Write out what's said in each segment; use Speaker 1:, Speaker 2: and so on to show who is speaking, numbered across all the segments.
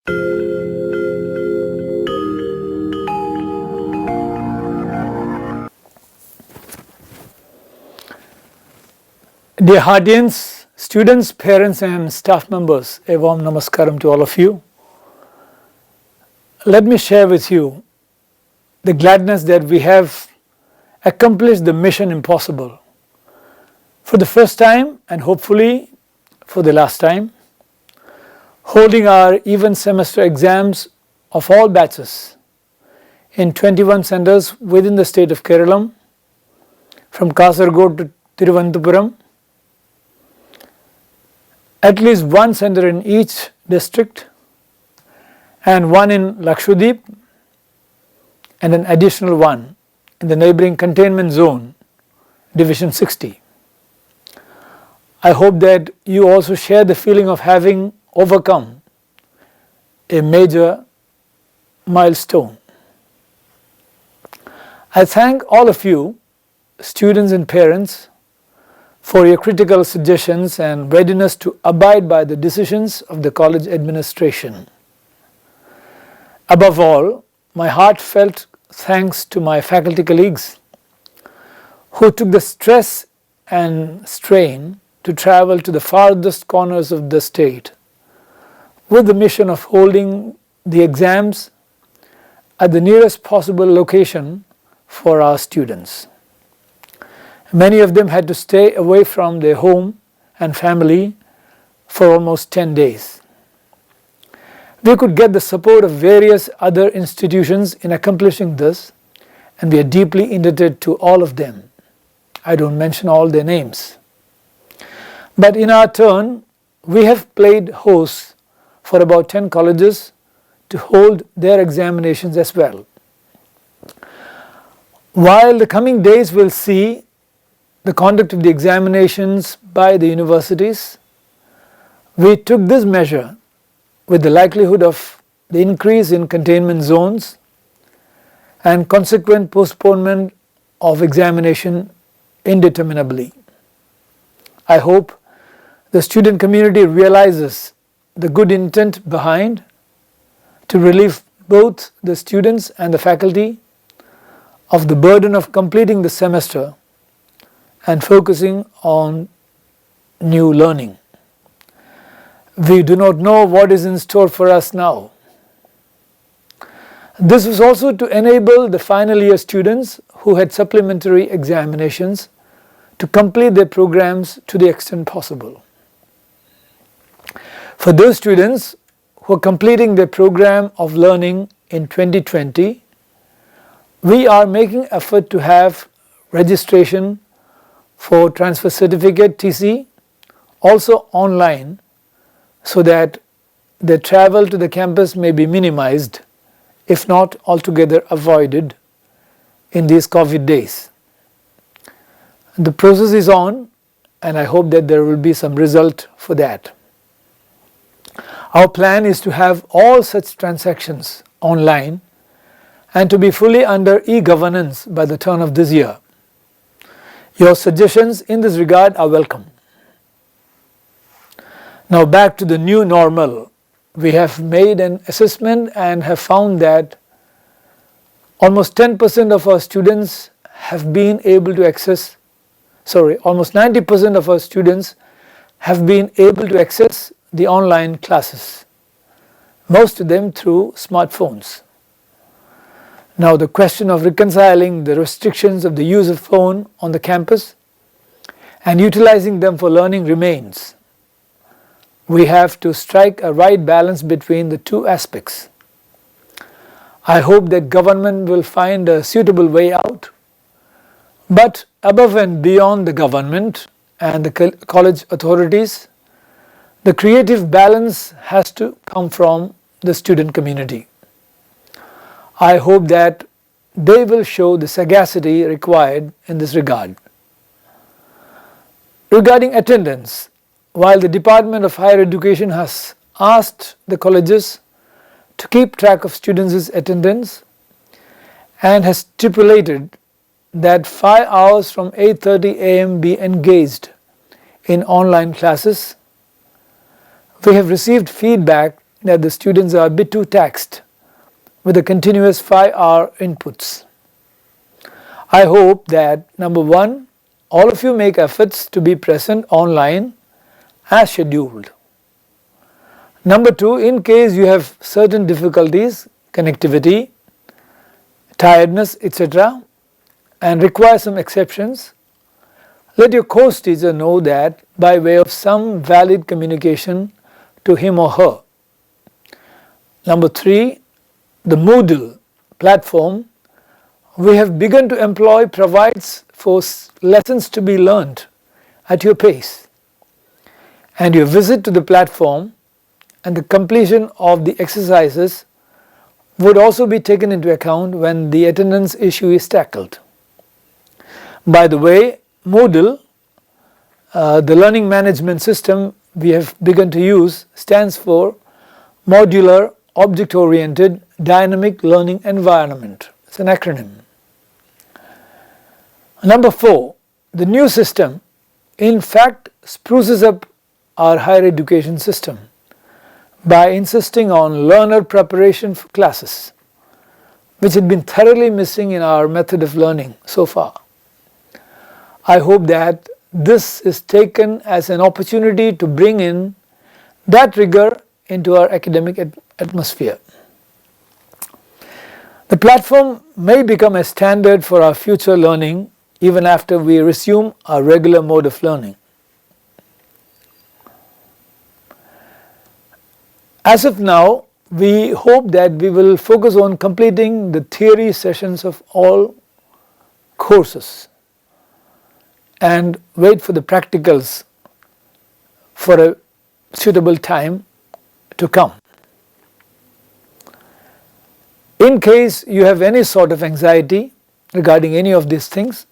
Speaker 1: Dear Hardians, students, parents and staff members, a warm namaskaram to all of you. Let me share with you the gladness that we have accomplished the mission impossible for the first time and hopefully for the last time, holding our even semester exams of all batches in 21 centers within the state of Kerala, from Kasaragod to Thiruvananthapuram, at least one center in each district and one in Lakshadweep and an additional one in the neighboring containment zone, Division 60. I hope that you also share the feeling of having overcome a major milestone. I thank all of you, students and parents, for your critical suggestions and readiness to abide by the decisions of the college administration. Above all, my heartfelt thanks to my faculty colleagues who took the stress and strain to travel to the farthest corners of the state with the mission of holding the exams at the nearest possible location for our students. Many of them had to stay away from their home and family for almost 10 days. We could get the support of various other institutions in accomplishing this, and we are deeply indebted to all of them. I don't mention all their names. But in our turn, we have played host for about 10 colleges to hold their examinations as well. While the coming days will see the conduct of the examinations by the universities, we took this measure with the likelihood of the increase in containment zones and consequent postponement of examination indeterminably. I hope the student community realizes the good intent behind to relieve both the students and the faculty of the burden of completing the semester and focusing on new learning. We do not know what is in store for us now. This was also to enable the final year students who had supplementary examinations to complete their programs to the extent possible. For those students who are completing their program of learning in 2020, we are making effort to have registration for transfer certificate TC also online so that the travel to the campus may be minimized, if not altogether avoided, in these COVID days. The process is on, and I hope that there will be some result for that. Our plan is to have all such transactions online and to be fully under e-governance by the turn of this year. Your suggestions in this regard are welcome. Now back to the new normal. We have made an assessment and have found that almost 10% of our students have been able to access, almost 90% of our students have been able to access the online classes, most of them through smartphones. Now the question of reconciling the restrictions of the use of phone on the campus and utilizing them for learning remains. We have to strike a right balance between the two aspects. I hope that government will find a suitable way out, but above and beyond the government and the college authorities, the creative balance has to come from the student community. I hope that they will show the sagacity required in this regard. Regarding attendance, while the Department of Higher Education has asked the colleges to keep track of students' attendance and has stipulated that 5 hours from 8:30 a.m. be engaged in online classes, we have received feedback that the students are a bit too taxed with the continuous 5-hour inputs. I hope that number one, all of you make efforts to be present online as scheduled. Number two, in case you have certain difficulties, connectivity, tiredness, etc., and require some exceptions, let your course teacher know that by way of some valid communication to him or her. Number three, the Moodle platform we have begun to employ provides for lessons to be learned at your pace, and your visit to the platform and the completion of the exercises would also be taken into account when the attendance issue is tackled. By the way, Moodle, the learning management system we have begun to use, stands for Modular Object-Oriented Dynamic Learning Environment. It's an acronym. Number four, the new system in fact spruces up our higher education system by insisting on learner preparation for classes, which had been thoroughly missing in our method of learning so far. I hope that this is taken as an opportunity to bring in that rigor into our academic atmosphere. The platform may become a standard for our future learning even after we resume our regular mode of learning. As of now, we hope that we will focus on completing the theory sessions of all courses and wait for the practicals for a suitable time to come. In case you have any sort of anxiety regarding any of these things,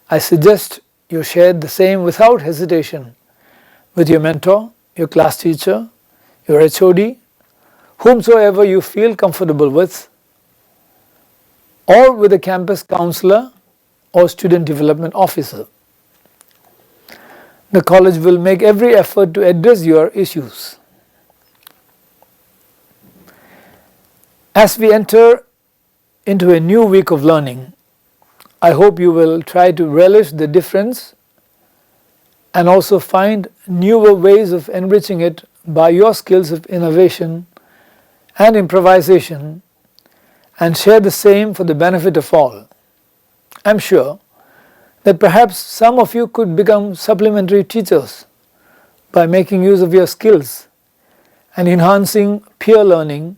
Speaker 1: I suggest you share the same without hesitation with your mentor, your class teacher, your HOD, whomsoever you feel comfortable with, or with a campus counselor or student development officer. The college will make every effort to address your issues. As we enter into a new week of learning, I hope you will try to relish the difference and also find newer ways of enriching it by your skills of innovation and improvisation, and share the same for the benefit of all. I am sure that perhaps some of you could become supplementary teachers by making use of your skills and enhancing peer learning,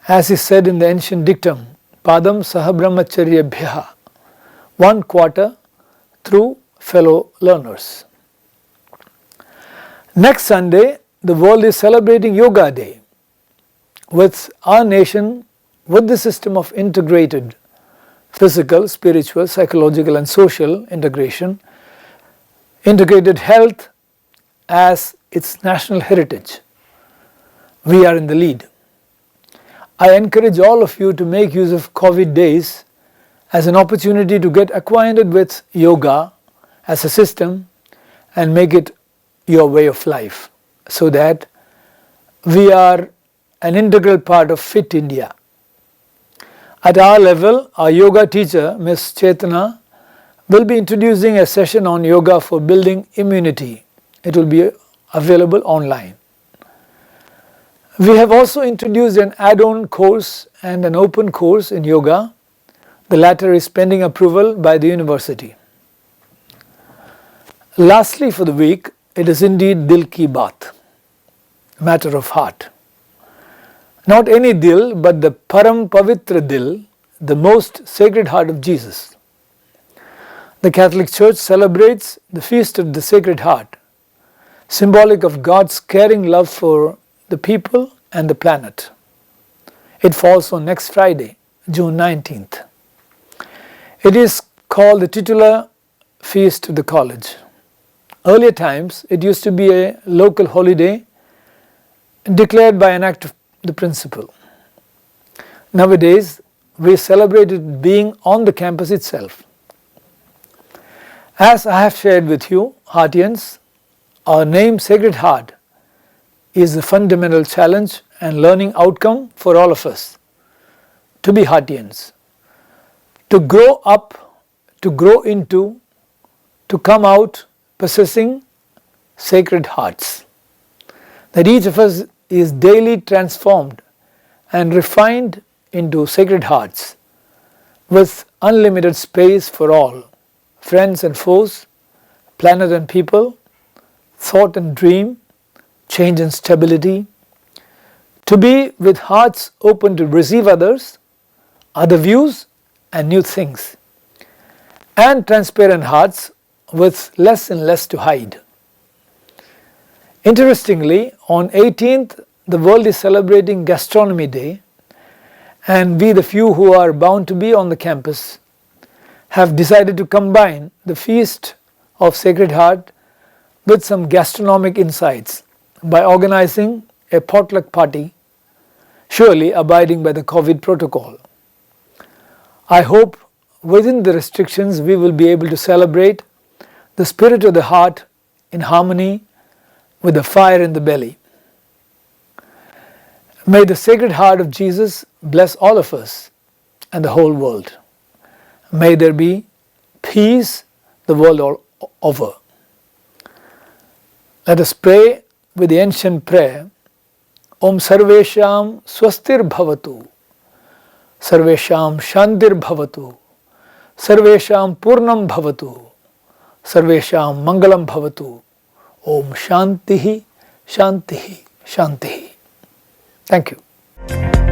Speaker 1: as is said in the ancient dictum, Padam Sahabrahmacharyabhyaha, 1 quarter through fellow learners. Next Sunday, the world is celebrating Yoga Day, with our nation with the system of integrated physical, spiritual, psychological and social integration, integrated health as its national heritage. We are in the lead. I encourage all of you to make use of COVID days as an opportunity to get acquainted with yoga as a system and make it your way of life, so that we are an integral part of Fit India. At our level, our yoga teacher, Ms. Chetana, will be introducing a session on yoga for building immunity. It will be available online. We have also introduced an add-on course and an open course in yoga. The latter is pending approval by the university. Lastly for the week, it is indeed Dil Ki Baat, matter of heart. Not any Dil, but the Param Pavitra Dil, the most sacred heart of Jesus. The Catholic Church celebrates the Feast of the Sacred Heart, symbolic of God's caring love for the people and the planet. It falls on next Friday, June 19th. It is called the titular feast of the college. Earlier times, it used to be a local holiday declared by an act of the principal. Nowadays, we celebrate it being on the campus itself. As I have shared with you, Heartians, our name Sacred Heart is the fundamental challenge and learning outcome for all of us. To be Heartians, to grow up, to grow into, to come out possessing sacred hearts. That each of us is daily transformed and refined into sacred hearts with unlimited space for all, friends and foes, planet and people, thought and dream, change and stability, to be with hearts open to receive others, other views and new things, and transparent hearts with less and less to hide. Interestingly, on 18th, the world is celebrating Gastronomy Day, and we, the few who are bound to be on the campus, have decided to combine the Feast of Sacred Heart with some gastronomic insights by organizing a potluck party, surely abiding by the COVID protocol. I hope within the restrictions we will be able to celebrate the spirit of the heart in harmony with the fire in the belly. May the Sacred Heart of Jesus bless all of us and the whole world. May there be peace the world all over. Let us pray with the ancient prayer. Om Sarvesham Swastir Bhavatu, Sarvesham Shantir Bhavatu, Sarvesham Purnam Bhavatu, Sarvesham Mangalam Bhavatu. Om Shantihi, Shantihi, Shantihi. Thank you.